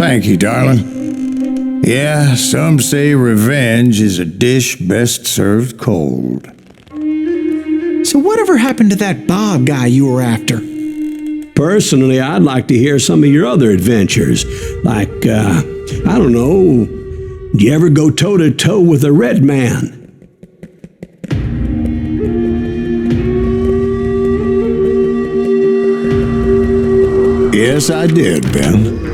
Thank you, darling. Yeah, some say revenge is a dish best served cold. So whatever happened to that Bob guy you were after? Personally, I'd like to hear some of your other adventures. Like, I don't know, do you ever go toe-to-toe with a red man? Yes, I did, Ben.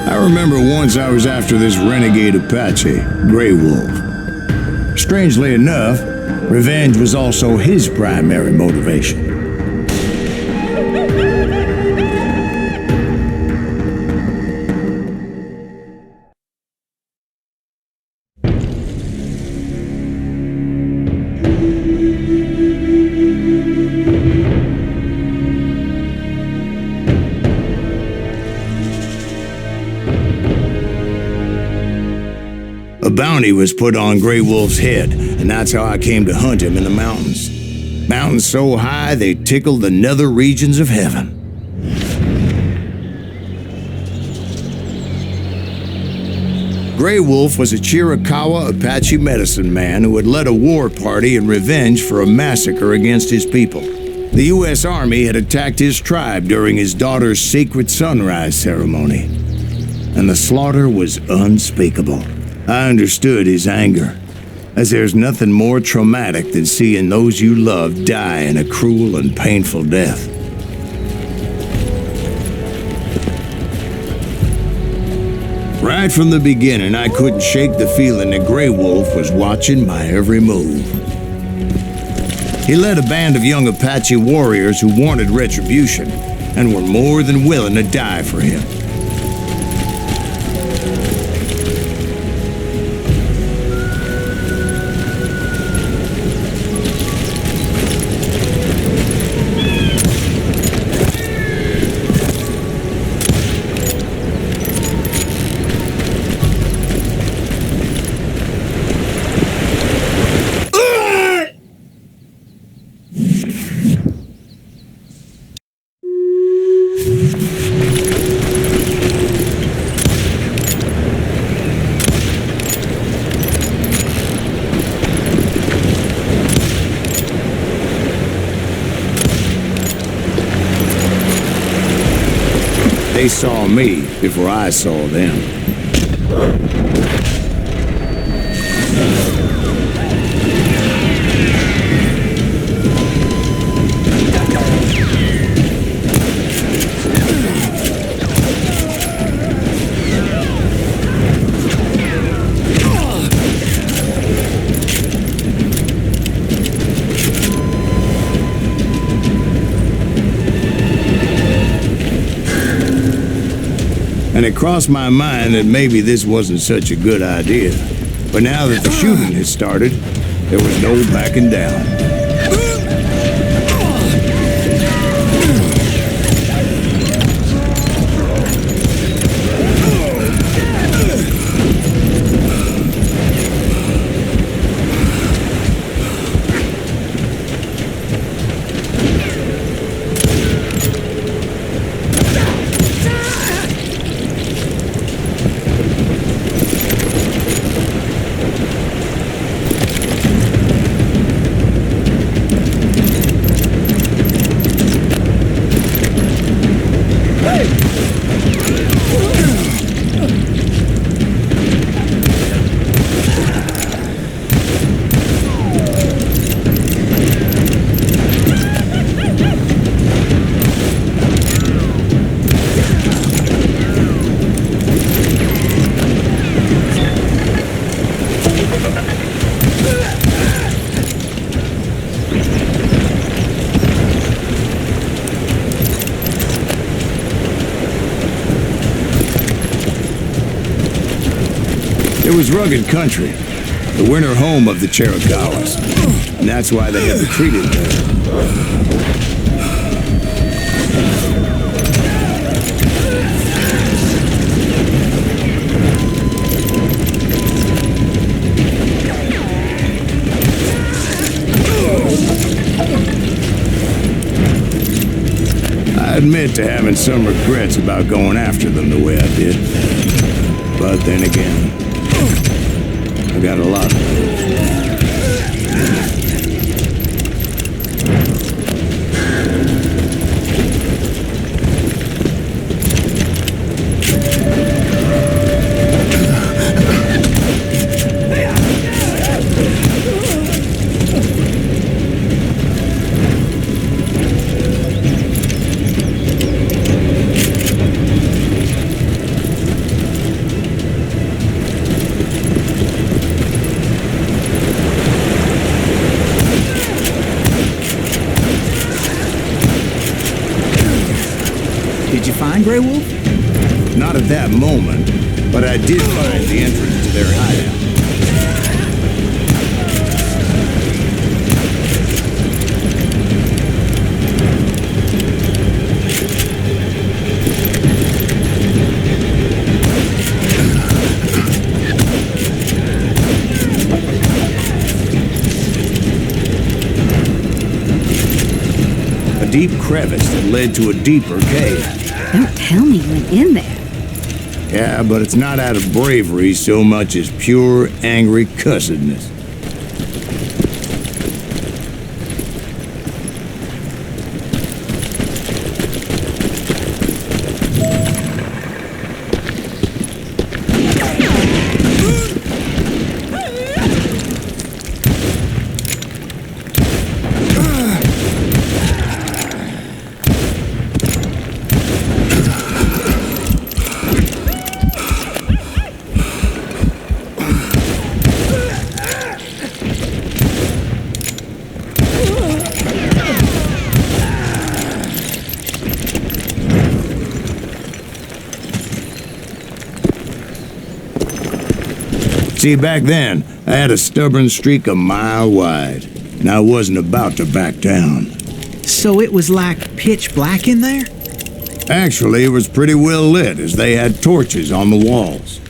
I remember once I was after this renegade Apache, Grey Wolf. Strangely enough, revenge was also his primary motivation. A bounty was put on Grey Wolf's head, and that's how I came to hunt him in the mountains. Mountains so high they tickled the nether regions of heaven. Grey Wolf was a Chiricahua Apache medicine man who had led a war party in revenge for a massacre against his people. The U.S. Army had attacked his tribe during his daughter's sacred sunrise ceremony, and the slaughter was unspeakable. I understood his anger, as there's nothing more traumatic than seeing those you love die in a cruel and painful death. Right from the beginning, I couldn't shake the feeling that Grey Wolf was watching my every move. He led a band of young Apache warriors who wanted retribution and were more than willing to die for him. They saw me before I saw them. And it crossed my mind that maybe this wasn't such a good idea. But now that the shooting had started, there was no backing down. It was rugged country, the winter home of the Chiricahuas, and that's why they had retreated there. I admit to having some regrets about going after them the way I did. But then again, I got a lot of those. Did you find Grey Wolf? Not at that moment, but I did find the entrance to their hideout. A deep crevice that led to a deeper cave. Don't tell me you went in there. Yeah, but it's not out of bravery so much as pure, angry cussedness. See, back then, I had a stubborn streak a mile wide, and I wasn't about to back down. So it was like pitch black in there? Actually, it was pretty well lit, as they had torches on the walls.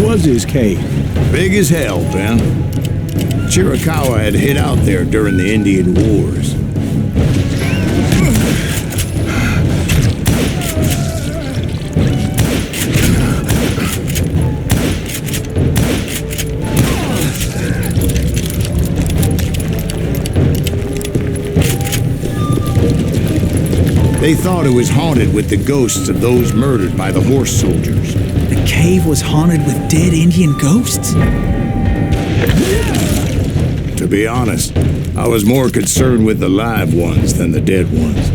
Was his cave? Big as hell, Ben. Chiricahua had hid out there during the Indian Wars. They thought it was haunted with the ghosts of those murdered by the horse soldiers. The cave was haunted with dead Indian ghosts? To be honest, I was more concerned with the live ones than the dead ones.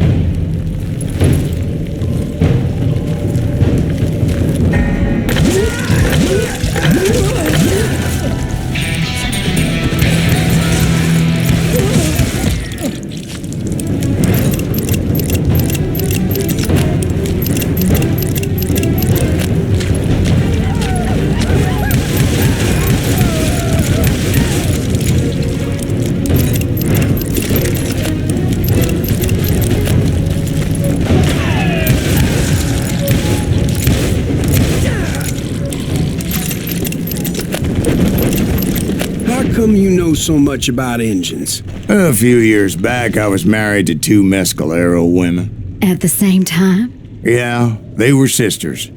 How come you know so much about engines? A few years back, I was married to two Mescalero women. At the same time? Yeah, they were sisters.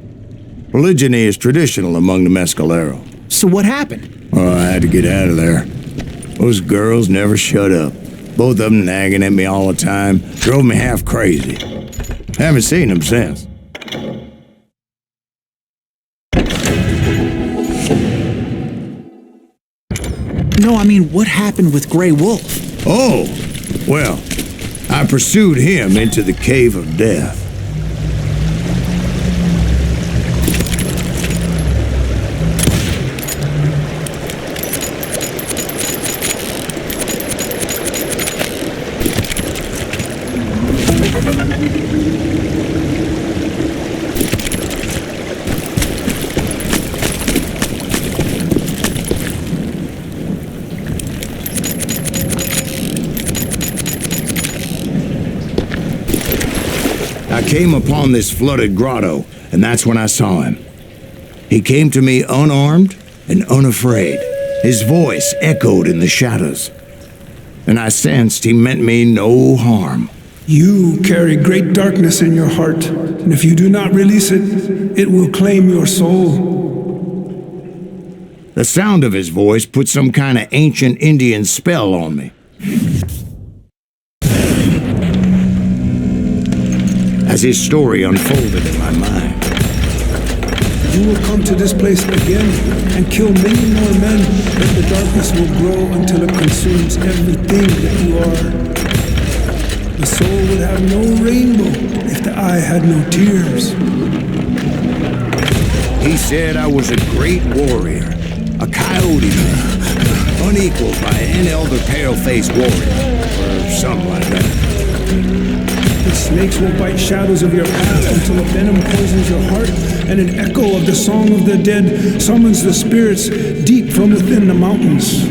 Polygyny is traditional among the Mescalero. So what happened? Oh, I had to get out of there. Those girls never shut up. Both of them nagging at me all the time. Drove me half crazy. Haven't seen them since. No, I mean, what happened with Grey Wolf? Oh, well, I pursued him into the cave of death. I came upon this flooded grotto, and that's when I saw him. He came to me unarmed and unafraid. His voice echoed in the shadows, and I sensed he meant me no harm. You carry great darkness in your heart, and if you do not release it, it will claim your soul. The sound of his voice put some kind of ancient Indian spell on me. As his story unfolded in my mind. You will come to this place again and kill many more men, but the darkness will grow until it consumes everything that you are. The soul would have no rainbow if the eye had no tears. He said I was a great warrior, a coyote man, unequaled by any other pale-faced warrior, or something like that. The snakes will bite shadows of your past until a venom poisons your heart, and an echo of the song of the dead summons the spirits deep from within the mountains.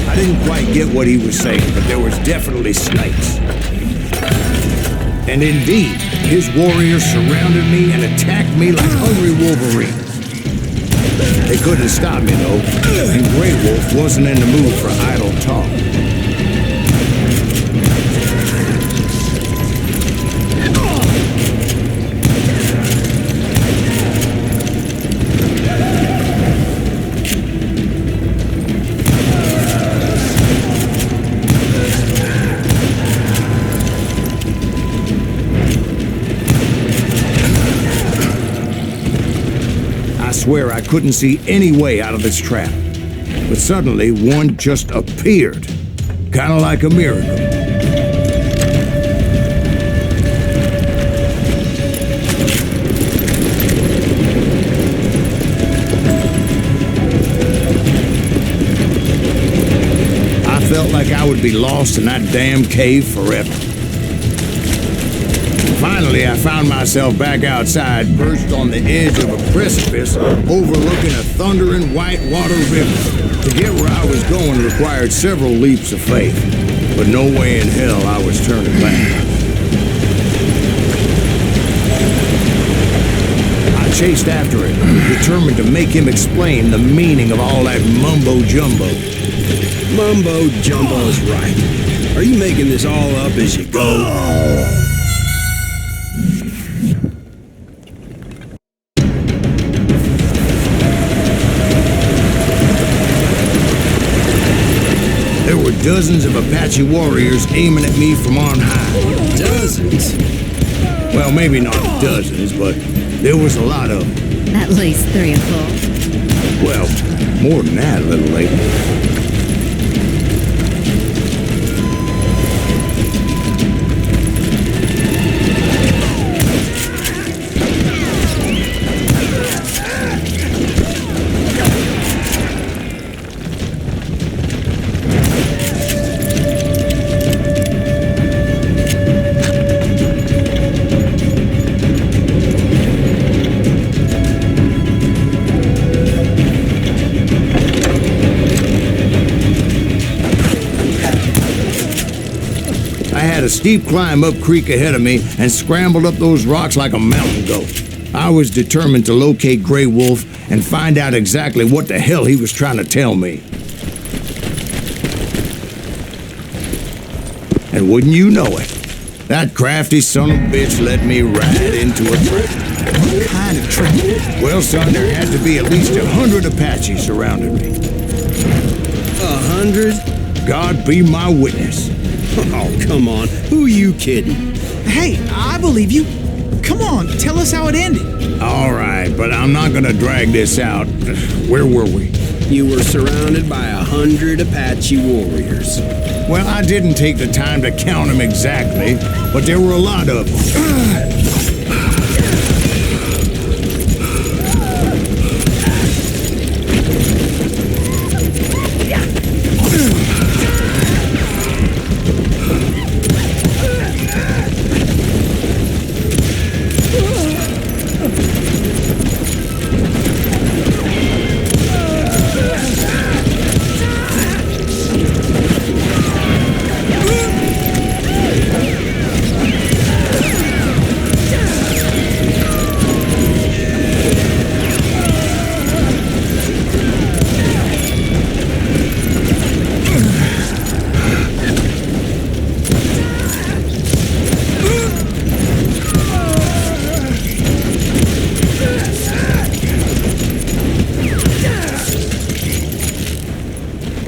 I didn't quite get what he was saying, but there was definitely snakes. And indeed, his warriors surrounded me and attacked me like hungry wolverines. They couldn't stop me, though, and Grey Wolf wasn't in the mood for idle talk. I swear I couldn't see any way out of this trap. But suddenly, one just appeared. Kind of like a miracle. I felt like I would be lost in that damn cave forever. Finally, I found myself back outside, perched on the edge of a precipice overlooking a thundering whitewater river. To get where I was going required several leaps of faith, but no way in hell I was turning back. I chased after it, determined to make him explain the meaning of all that mumbo-jumbo. Mumbo-jumbo's right. Are you making this all up as you go? Dozens of Apache warriors aiming at me from on high. Dozens? Well, maybe not dozens, but there was a lot of them. At least 3 or 4. Well, more than that, little lady. A steep climb up creek ahead of me and scrambled up those rocks like a mountain goat. I was determined to locate Grey Wolf and find out exactly what the hell he was trying to tell me. And wouldn't you know it, that crafty son of a bitch led me right into a trap. What kind of trap? Well, son, there had to be at least 100 Apaches surrounding me. 100? God be my witness. Oh, come on. Who are you kidding? Hey, I believe you. Come on, tell us how it ended. All right, but I'm not gonna drag this out. Where were we? You were surrounded by 100 Apache warriors. Well, I didn't take the time to count them exactly, but there were a lot of them.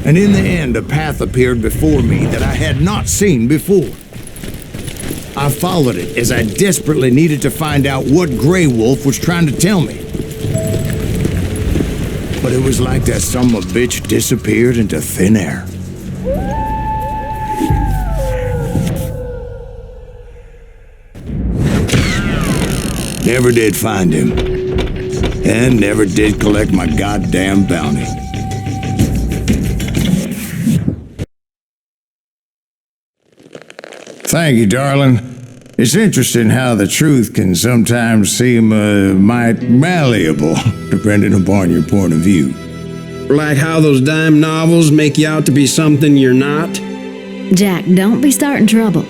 And in the end, a path appeared before me that I had not seen before. I followed it as I desperately needed to find out what Grey Wolf was trying to tell me. But it was like that son of a bitch disappeared into thin air. Never did find him. And never did collect my goddamn bounty. Thank you, darling. It's interesting how the truth can sometimes seem might malleable, depending upon your point of view. Like how those dime novels make you out to be something you're not? Jack, don't be starting trouble.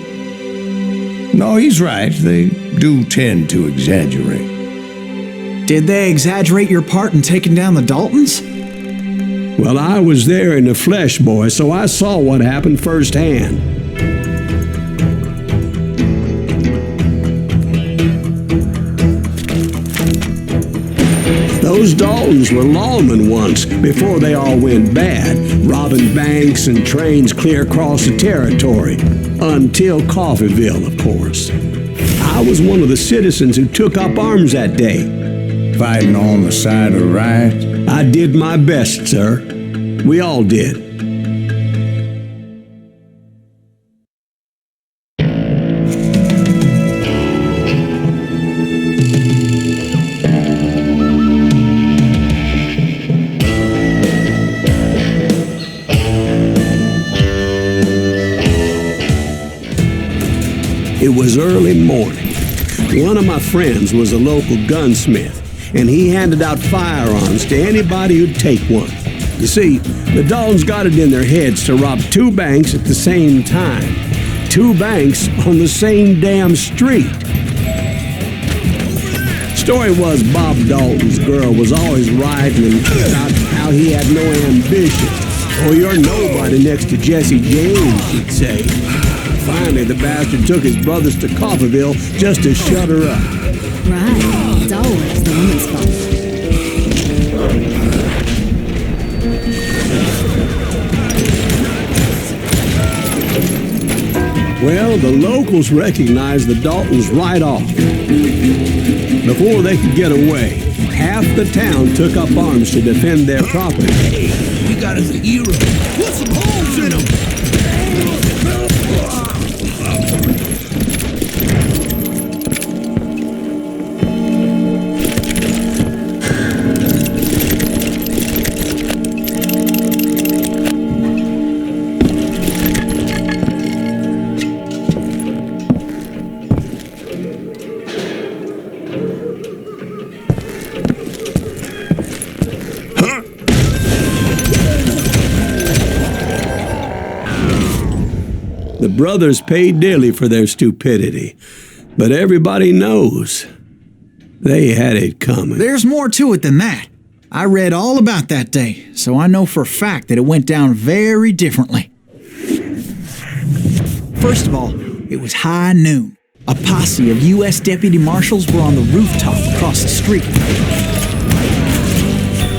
No, he's right. They do tend to exaggerate. Did they exaggerate your part in taking down the Daltons? Well, I was there in the flesh, boy, so I saw what happened firsthand. Those Daltons were lawmen once, before they all went bad, robbing banks and trains clear across the territory. Until Coffeeville, of course. I was one of the citizens who took up arms that day. Fighting on the side of right? I did my best, sir. We all did. It was early morning. One of my friends was a local gunsmith, and he handed out firearms to anybody who'd take one. You see, the Daltons got it in their heads to rob 2 banks at the same time. 2 banks on the same damn street. Story was Bob Dalton's girl was always writing about how he had no ambition. Oh, you're nobody next to Jesse James, she'd say. Finally, the bastard took his brothers to Coffeeville just to shut her up. Right, it's always the woman's fault. Well, the locals recognized the Daltons right off. Before they could get away, half the town took up arms to defend their property. Hey, we got us a hero. Put some holes in him! The brothers paid dearly for their stupidity, but everybody knows they had it coming. There's more to it than that. I read all about that day, so I know for a fact that it went down very differently. First of all, it was high noon. A posse of U.S. deputy marshals were on the rooftop across the street.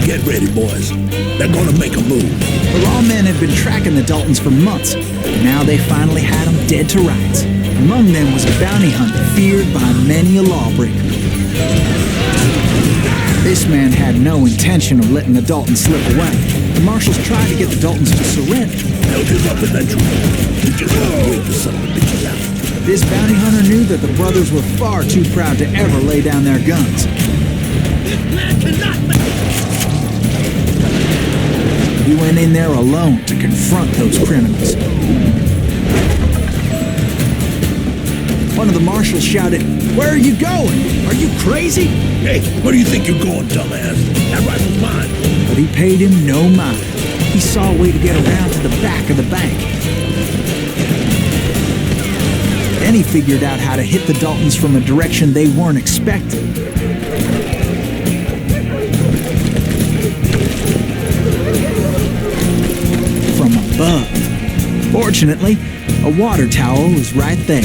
Get ready, boys. They're gonna make a move. The lawmen had been tracking the Daltons for months, and now they finally had them dead to rights. Among them was a bounty hunter feared by many a lawbreaker. This man had no intention of letting the Daltons slip away. The marshals tried to get the Daltons to surrender. They'll give up eventually. We just gotta wait for some of the bitches out. But this bounty hunter knew that the brothers were far too proud to ever lay down their guns. He went in there alone to confront those criminals. One of the marshals shouted, "Where are you going? Are you crazy?" Hey, where do you think you're going, dumbass? That rifle's mine. But he paid him no mind. He saw a way to get around to the back of the bank. Then he figured out how to hit the Daltons from a direction they weren't expecting. From above. Fortunately, a water tower was right there.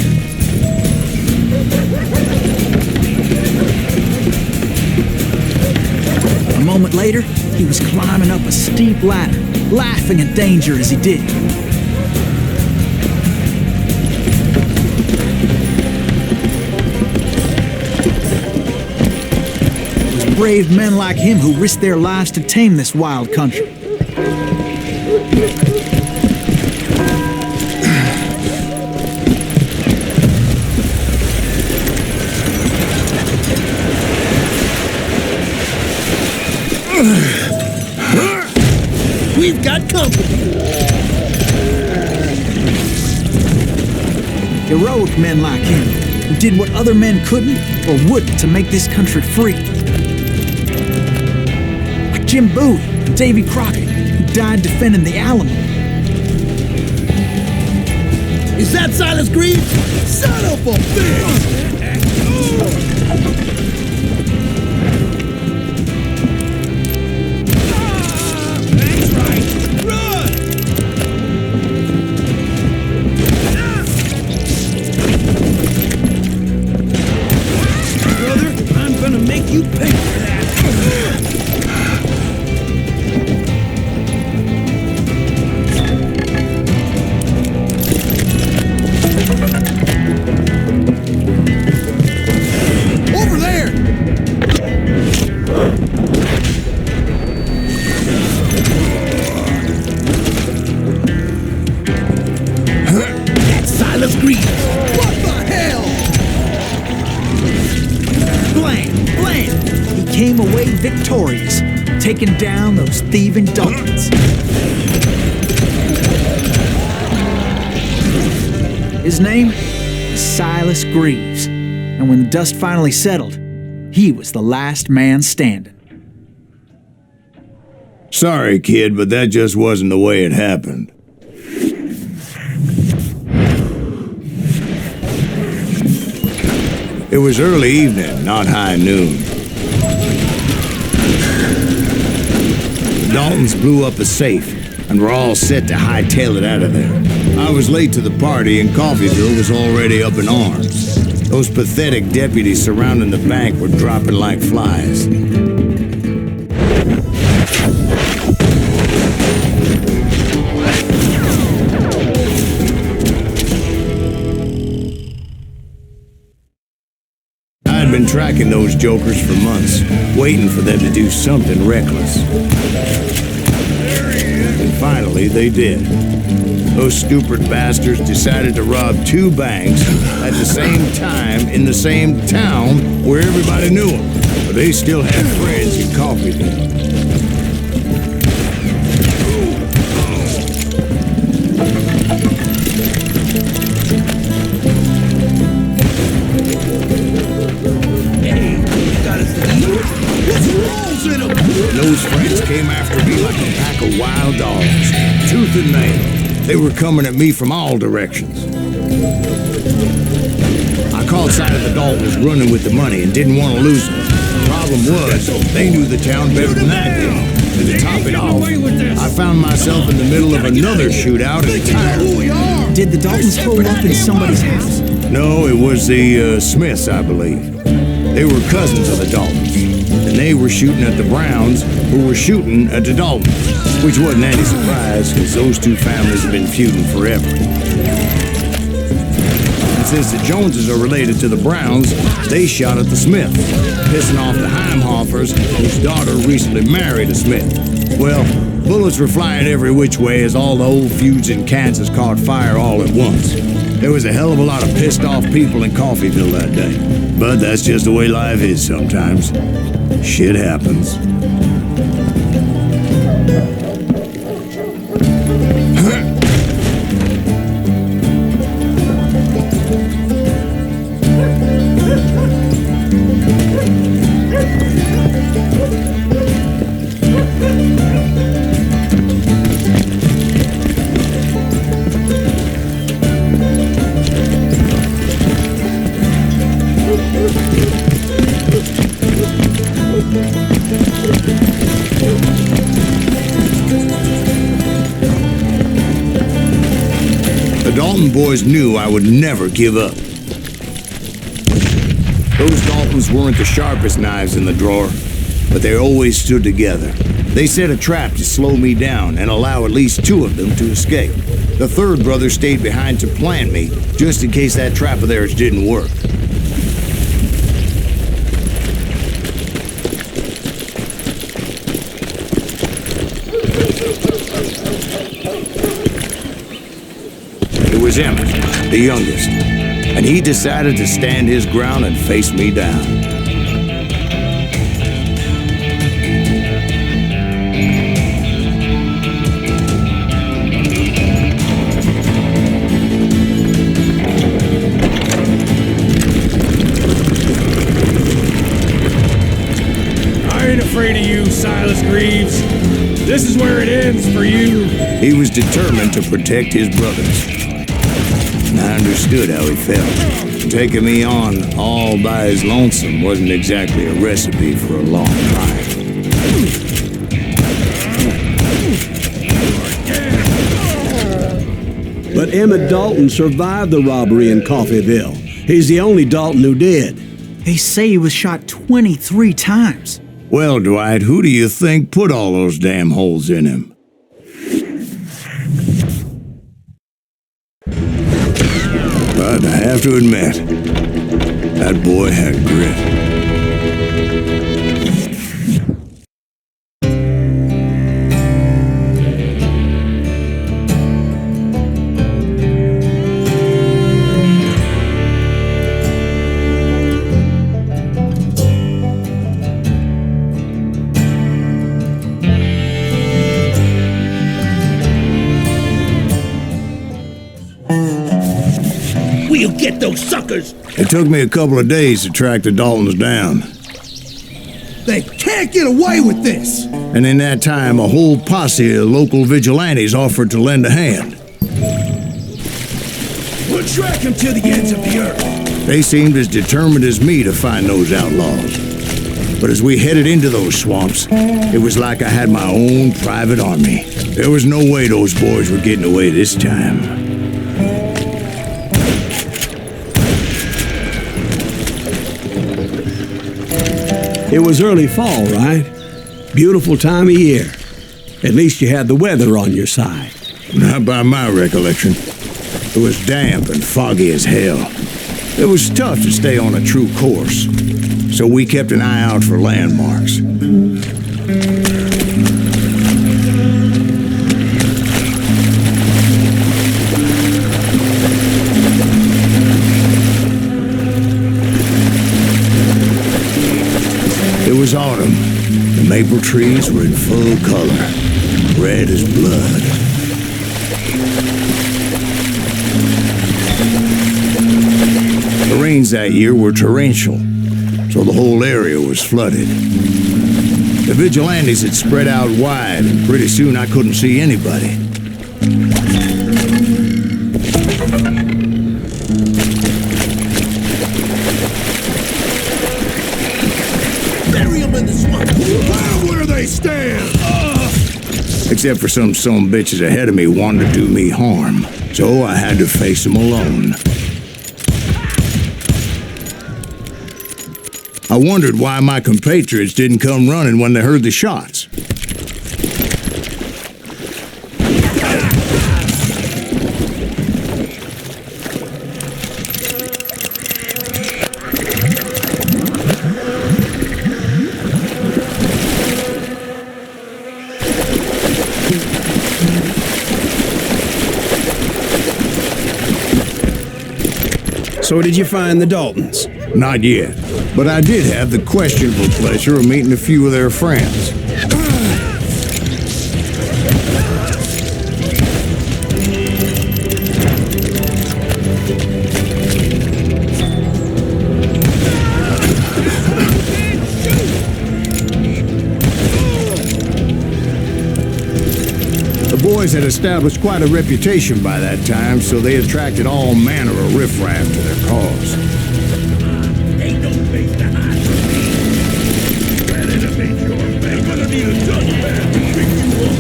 A moment later, he was climbing up a steep ladder, laughing at danger as he did. It was brave men like him who risked their lives to tame this wild country. We've got company. Heroic men like him, who did what other men couldn't or wouldn't to make this country free. Like Jim Bowie and Davy Crockett, who died defending the Alamo. Is that Silas Greaves? Son of a bitch! Victorious, taking down those thieving Daltons. His name was Silas Greaves, and when the dust finally settled, he was the last man standing. Sorry, kid, but that just wasn't the way it happened. It was early evening, not high noon. Daltons blew up a safe, and were all set to hightail it out of there. I was late to the party, and Coffeeville was already up in arms. Those pathetic deputies surrounding the bank were dropping like flies. I'd been tracking those jokers for months, waiting for them to do something reckless. And finally, they did. Those stupid bastards decided to rob two banks at the same time in the same town where everybody knew them. But they still had friends in Coffeeville. Those friends came after me like a pack of wild dogs, tooth and nail. They were coming at me from all directions. I caught sight of the Daltons running with the money and didn't want to lose them. The problem was, they knew the town better than I did. And to top it off, I found myself in the middle of another shootout in Tyre. Did the Daltons hold up in somebody's house? No, it was the Smiths, I believe. They were cousins of the Daltons. And they were shooting at the Browns, who were shooting at the Daltons, which wasn't any surprise, because those two families have been feuding forever. And since the Joneses are related to the Browns, they shot at the Smiths, pissing off the Heimhoffers, whose daughter recently married a Smith. Well, bullets were flying every which way as all the old feuds in Kansas caught fire all at once. There was a hell of a lot of pissed off people in Coffeyville that day. But that's just the way life is sometimes. Shit happens. The Dalton boys knew I would never give up. Those Daltons weren't the sharpest knives in the drawer, but they always stood together. They set a trap to slow me down and allow at least two of them to escape. The third brother stayed behind to plant me, just in case that trap of theirs didn't work. It was Emmett, the youngest, and he decided to stand his ground and face me down. I ain't afraid of you, Silas Greaves. This is where it ends for you. He was determined to protect his brothers. I understood how he felt. Taking me on all by his lonesome wasn't exactly a recipe for a long life. But Emmett Dalton survived the robbery in Coffeyville. He's the only Dalton who did. They say he was shot 23 times. Well, Dwight, who do you think put all those damn holes in him? But I have to admit, that boy had grit. We'll get those suckers! It took me a couple of days to track the Daltons down. They can't get away with this! And in that time, a whole posse of local vigilantes offered to lend a hand. We'll track them to the ends of the earth. They seemed as determined as me to find those outlaws. But as we headed into those swamps, it was like I had my own private army. There was no way those boys were getting away this time. It was early fall, right? Beautiful time of year. At least you had the weather on your side. Not by my recollection. It was damp and foggy as hell. It was tough to stay on a true course, so we kept an eye out for landmarks. It was autumn. The maple trees were in full color, red as blood. The rains that year were torrential, so the whole area was flooded. The vigilantes had spread out wide, and pretty soon I couldn't see anybody. Where they stand! Except for some bitches ahead of me wanted to do me harm, so I had to face them alone. I wondered why my compatriots didn't come running when they heard the shots. So did you find the Daltons? Not yet, but I did have the questionable pleasure of meeting a few of their friends. The boys had established quite a reputation by that time, so they attracted all manner of riffraff to their cause. Ain't no place to hide from me. Ready to make your bed. Gonna need a dustpan to pick you up.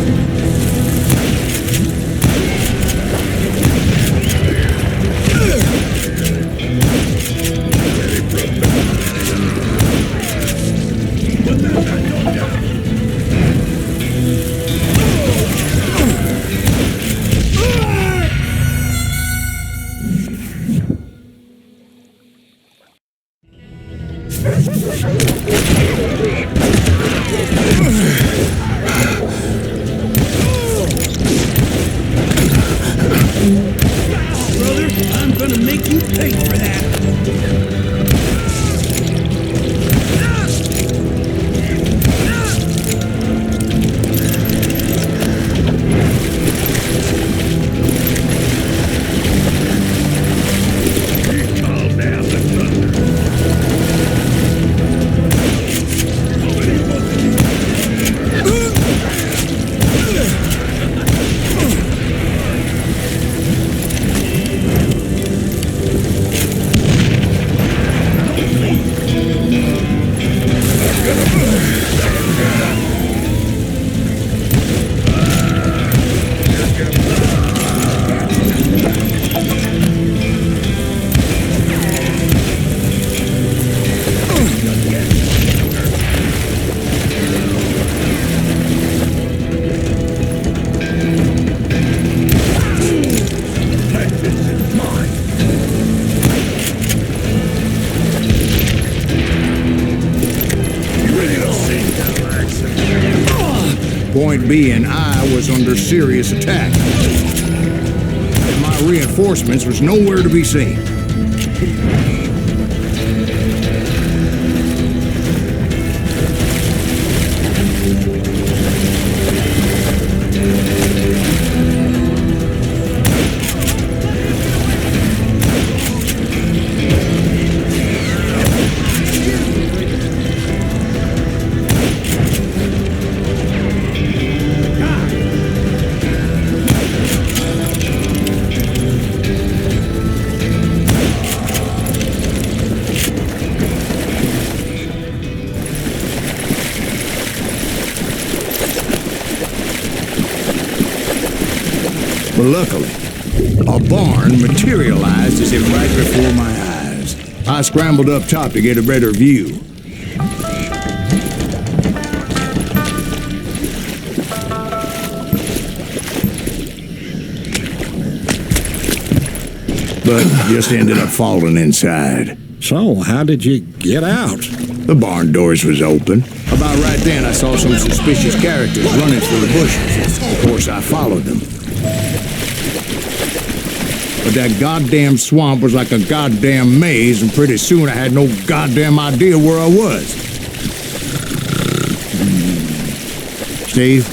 Put that back on down. Brother, I'm gonna make you pay for that. Calm down the thunder. Point being, I was under serious attack. And my reinforcements was nowhere to be seen. But luckily, a barn materialized as if right before my eyes. I scrambled up top to get a better view. But just ended up falling inside. So, how did you get out? The barn doors was open. About right then, I saw some suspicious characters running through the bushes. Of course, I followed them. But that goddamn swamp was like a goddamn maze, and pretty soon I had no goddamn idea where I was. Steve?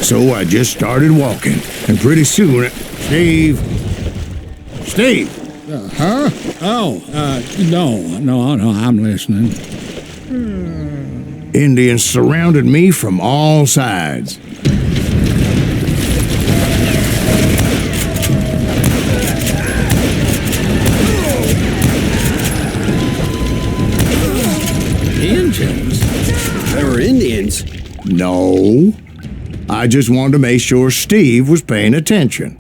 So I just started walking, and pretty soon... Steve? Steve! Huh? Oh, no, I'm listening. Indians surrounded me from all sides. Indians? They were Indians? No. I just wanted to make sure Steve was paying attention.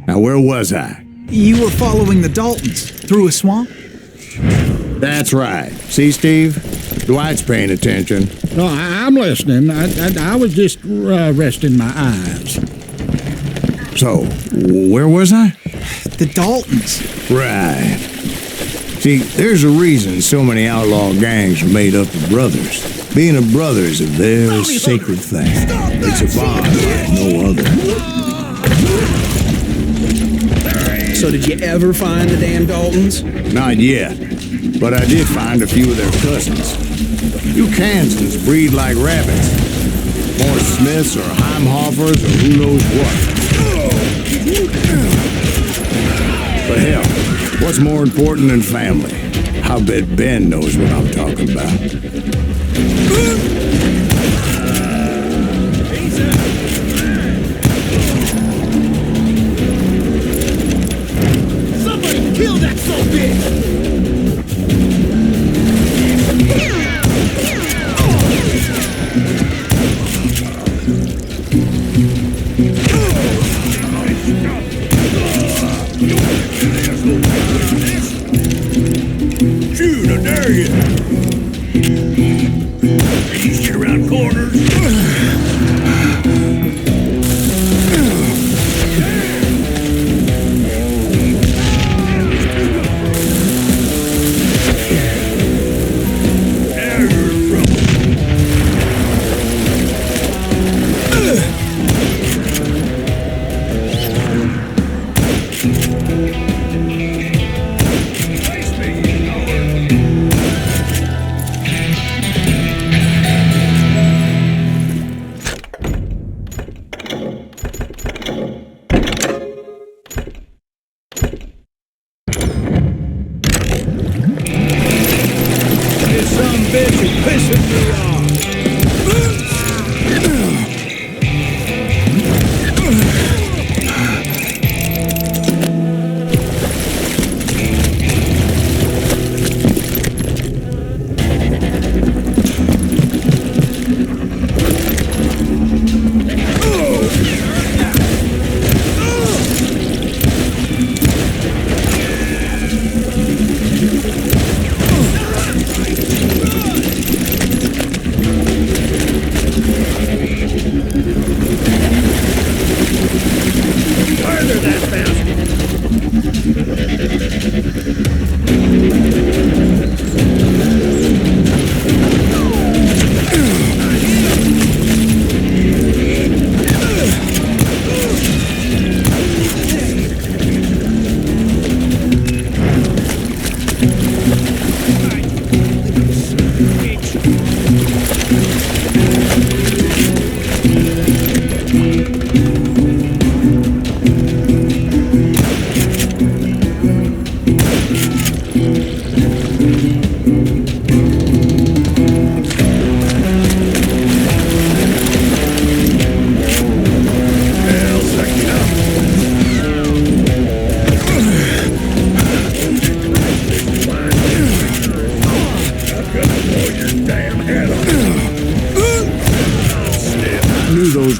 Now, where was I? You were following the Daltons through a swamp? That's right. See, Steve? Dwight's paying attention. No, I'm listening. I was just resting my eyes. So, where was I? The Daltons. Right. See, there's a reason so many outlaw gangs are made up of brothers. Being a brother is a very sacred thing. It's a bond like no other. So did you ever find the damn Daltons? Not yet, but I did find a few of their cousins. You Kansans breed like rabbits. More Smiths or Heimhoffers or who knows what. But hell, what's more important than family? I'll bet Ben knows what I'm talking about. Somebody kill that son-of-a-bitch! Shoot, I dare you! East you around corners.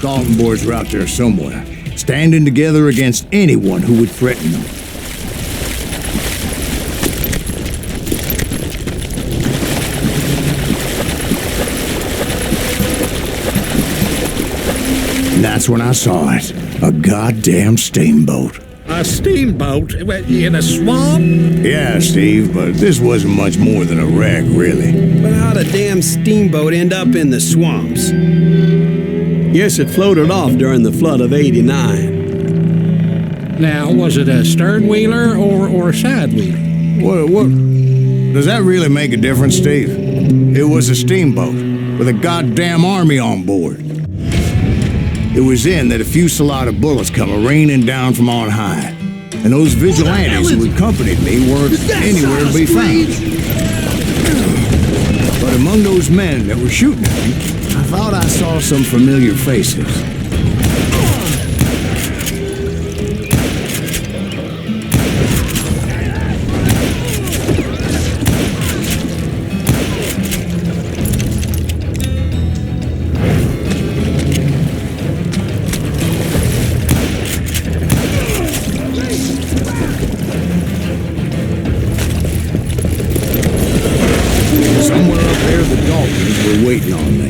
Dalton boys were out there somewhere, standing together against anyone who would threaten them. And that's when I saw it. A goddamn steamboat. A steamboat? In a swamp? Yeah, Steve, but this wasn't much more than a wreck, really. But how'd a damn steamboat end up in the swamps? Guess it floated off during the flood of '89. Now, was it a stern-wheeler or a side-wheeler? What? Does that really make a difference, Steve? It was a steamboat with a goddamn army on board. It was then that a fusillade of bullets come raining down from on high. And those vigilantes who accompanied me weren't anywhere to be found. But among those men that were shooting at me, I thought I saw some familiar faces. Somewhere up there, the Daltons were waiting on me.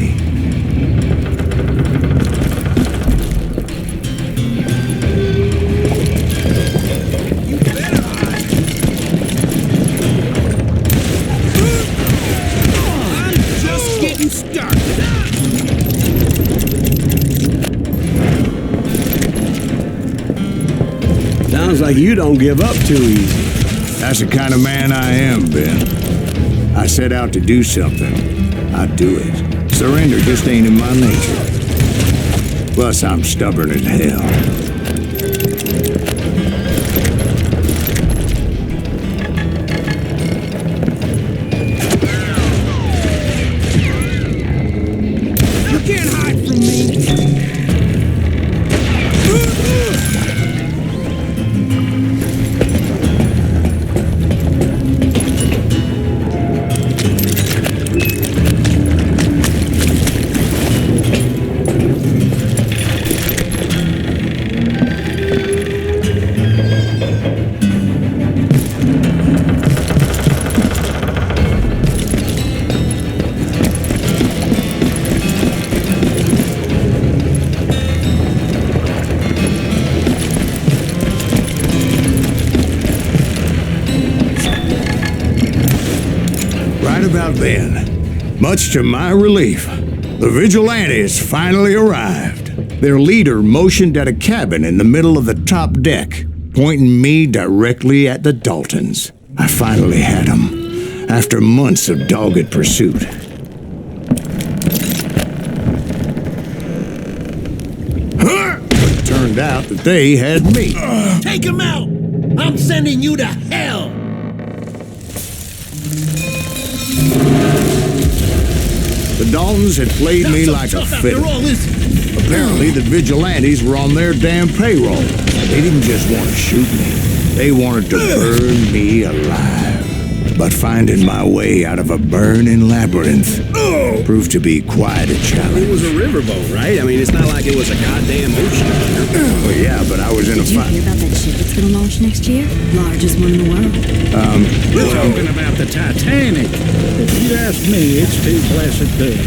Sounds like you don't give up too easy. That's the kind of man I am, Ben. I set out to do something. I do it. Surrender just ain't in my nature. Plus, I'm stubborn as hell. You can't hide from me! About then, much to my relief, the vigilantes finally arrived. Their leader motioned at a cabin in the middle of the top deck, pointing me directly at the Daltons. I finally had them, after months of dogged pursuit. But it turned out that they had me. Take him out! I'm sending you to hell! The Daltons had played me like a fiddle. Apparently, the vigilantes were on their damn payroll. They didn't just want to shoot me. They wanted to burn me alive. But finding my way out of a burning labyrinth proved to be quite a challenge. It was a riverboat, right? I mean, it's not like it was a goddamn ocean. Well, yeah, but I was in a Did you fight. hear about that ship that's gonna launch next year? Largest one in the world. We're talking about the Titanic. If you ask me, it's too blessed good.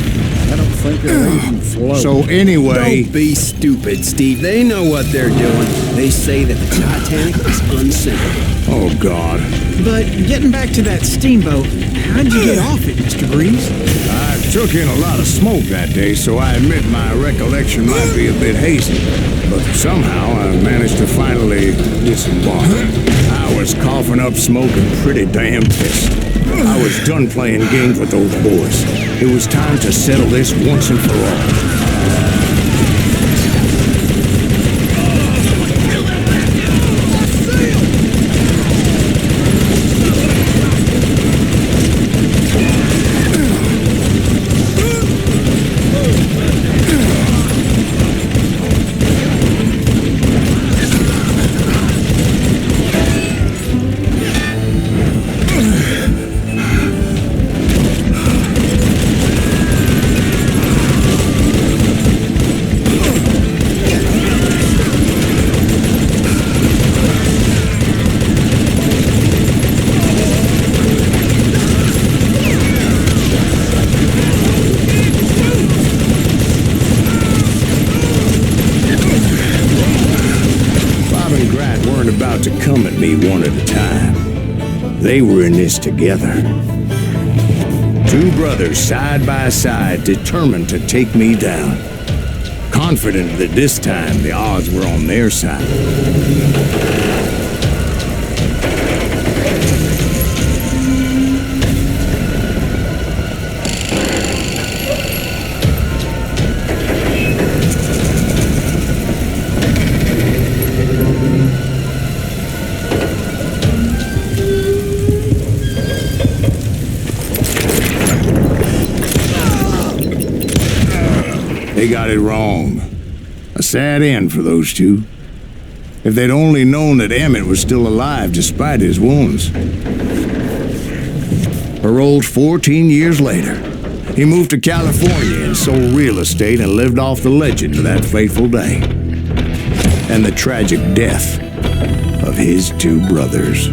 I don't think it'll even float. So anyway... Don't be stupid, Steve. They know what they're doing. They say that the Titanic is unsinkable. Oh, God. But getting back to that steamboat, how'd you get off it, Mr. Greaves? I took in a lot of smoke that day, so I admit my recollection might be a bit hazy. But somehow I managed to finally disembark. I was coughing up smoke and pretty damn pissed. I was done playing games with those boys. It was time to settle this once and for all. About to come at me one at a time. They were in this together. Two brothers side by side, determined to take me down. Confident that this time the odds were on their side. They got it wrong. A sad end for those two. If they'd only known that Emmett was still alive despite his wounds. Paroled 14 years later, he moved to California and sold real estate and lived off the legend of that fateful day. And the tragic death of his two brothers.